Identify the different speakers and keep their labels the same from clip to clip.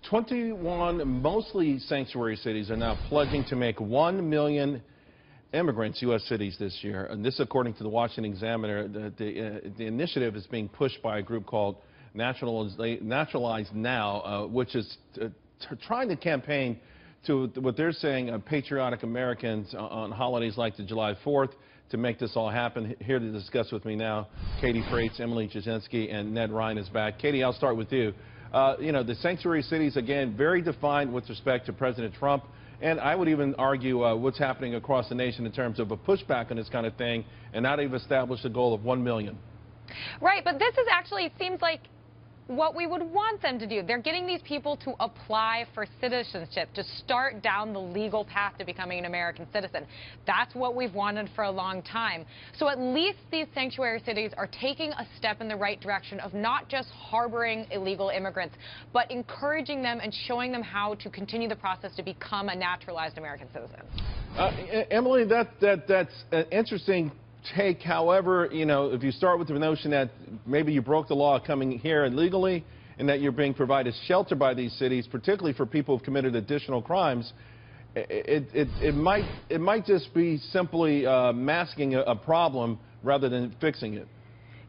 Speaker 1: 21 mostly sanctuary cities are now pledging to make 1 million immigrants U.S. cities this year. And this, according to the Washington Examiner, the initiative is being pushed by a group called Naturalize Now, which is trying to campaign to what they're saying patriotic Americans on holidays like the July 4th to make this all happen. Here to discuss with me now, Katie Freites, Emily Jasinski, and Ned Ryan is back. Katie, I'll start with you. You know, the sanctuary cities, again, very defined with respect to President Trump. And I would even argue what's happening across the nation in terms of a pushback on this kind of thing. And now they've established a goal of 1 million.
Speaker 2: Right, but this is actually, seems like what we would want them to do. They're getting these people to apply for citizenship, to start down the legal path to becoming an American citizen. That's what we've wanted for a long time. So at least these sanctuary cities are taking a step in the right direction of not just harboring illegal immigrants, but encouraging them and showing them how to continue the process to become a naturalized American citizen.
Speaker 1: Emily, that's an interesting take. However, you know, if you start with the notion that maybe you broke the law coming here illegally and that you're being provided shelter by these cities, particularly for people who've committed additional crimes, it might just be simply masking a problem rather than fixing it.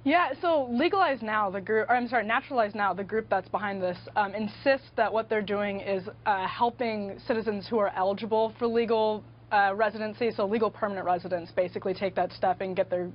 Speaker 3: Yeah, so Legalize Now, the group, or I'm sorry, Naturalize Now, the group that's behind this, insists that what they're doing is helping citizens who are eligible for legal residency, so legal permanent residents, basically take that step and get their,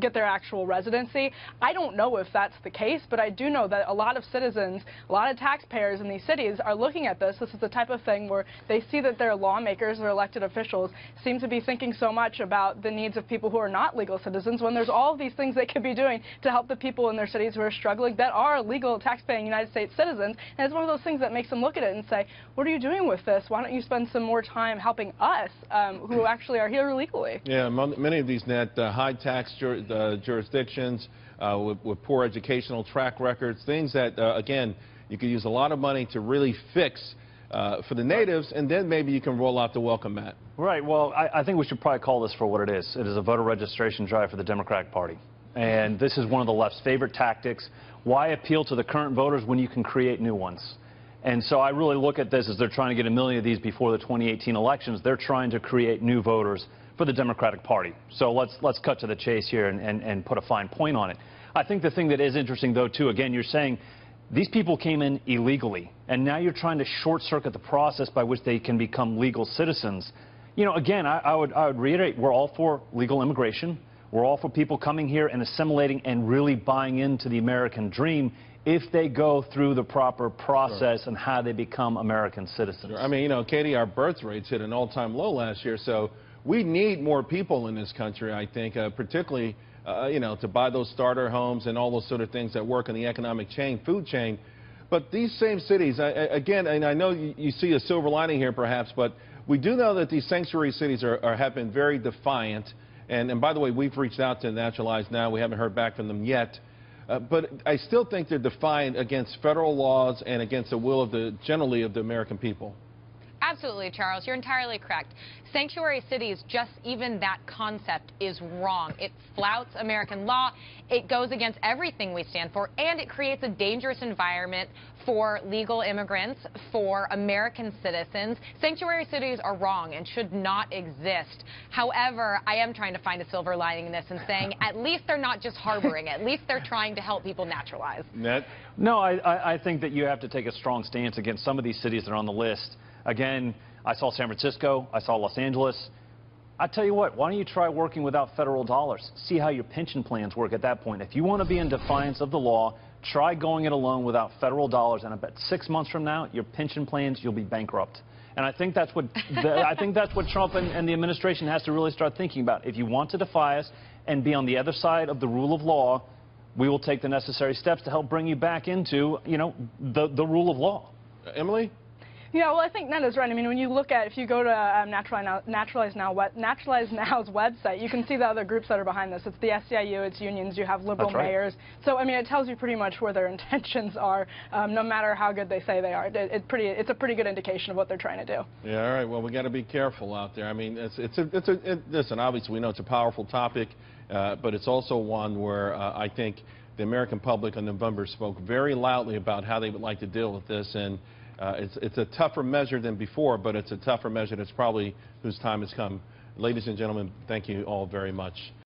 Speaker 3: get their actual residency. I don't know if that's the case, but I do know that a lot of citizens, a lot of taxpayers in these cities are looking at this. This is the type of thing where they see that their lawmakers or elected officials seem to be thinking so much about the needs of people who are not legal citizens when there's all of these things they could be doing to help the people in their cities who are struggling that are legal taxpaying United States citizens. And it's one of those things that makes them look at it and say, what are you doing with this? Why don't you spend some more time helping us who actually are here illegally?
Speaker 1: Yeah, many of these high tax jurisdictions with poor educational track records, things that, again, you could use a lot of money to really fix for the natives, and then maybe you can roll out the welcome mat.
Speaker 4: Right. Well, I think we should probably call this for what it is. It is a voter registration drive for the Democratic Party. And this is one of the left's favorite tactics. Why appeal to the current voters when you can create new ones? And so I really look at this as they're trying to get 1 million of these before the 2018 elections. They're trying to create new voters for the Democratic Party. So let's cut to the chase here and put a fine point on it. I think the thing that is interesting, though, too, again, you're saying these people came in illegally, and now you're trying to short-circuit the process by which they can become legal citizens. You know, again, I would reiterate, we're all for legal immigration. We're all for people coming here and assimilating and really buying into the American dream if they go through the proper process and how they become American citizens.
Speaker 1: I mean, Katie, our birth rates hit an all-time low last year, so we need more people in this country, I think, particularly, to buy those starter homes and all those sort of things that work in the economic chain, food chain. But these same cities, again, and I know you see a silver lining here perhaps, but we do know that these sanctuary cities have been very defiant. And by the way, we've reached out to Naturalize Now. We haven't heard back from them yet. But I still think they're defiant against federal laws and against the will of generally of the American people.
Speaker 2: Absolutely, Charles. You're entirely correct. Sanctuary cities, just even that concept is wrong. It flouts American law. It goes against everything we stand for, and it creates a dangerous environment for legal immigrants, for American citizens. Sanctuary cities are wrong and should not exist. However, I am trying to find a silver lining in this and saying at least they're not just harboring. At least they're trying to help people naturalize.
Speaker 1: Ned?
Speaker 4: No, I think that you have to take a strong stance against some of these cities that are on the list. Again, I saw San Francisco, I saw Los Angeles. I tell you what, why don't you try working without federal dollars? See how your pension plans work at that point. If you want to be in defiance of the law, try going it alone without federal dollars, and I bet 6 months from now, your pension plans, you'll be bankrupt. And I think that's what I think that's what Trump and the administration has to really start thinking about. If you want to defy us and be on the other side of the rule of law, we will take the necessary steps to help bring you back into, the rule of law.
Speaker 1: Emily?
Speaker 3: Yeah, well, I think Ned is right. I mean, when you look at, if you go to Naturalize Now's website, you can see the other groups that are behind this. It's the SEIU, it's unions, you have liberal mayors. So, I mean, it tells you pretty much where their intentions are, no matter how good they say they are. It's a pretty good indication of what they're trying to do.
Speaker 1: Yeah, all right. Well, we got to be careful out there. I mean, listen, obviously we know it's a powerful topic, but it's also one where I think the American public in November spoke very loudly about how they would like to deal with this. And It's a tougher measure than before, but it's a tougher measure that's probably whose time has come. Ladies and gentlemen, thank you all very much.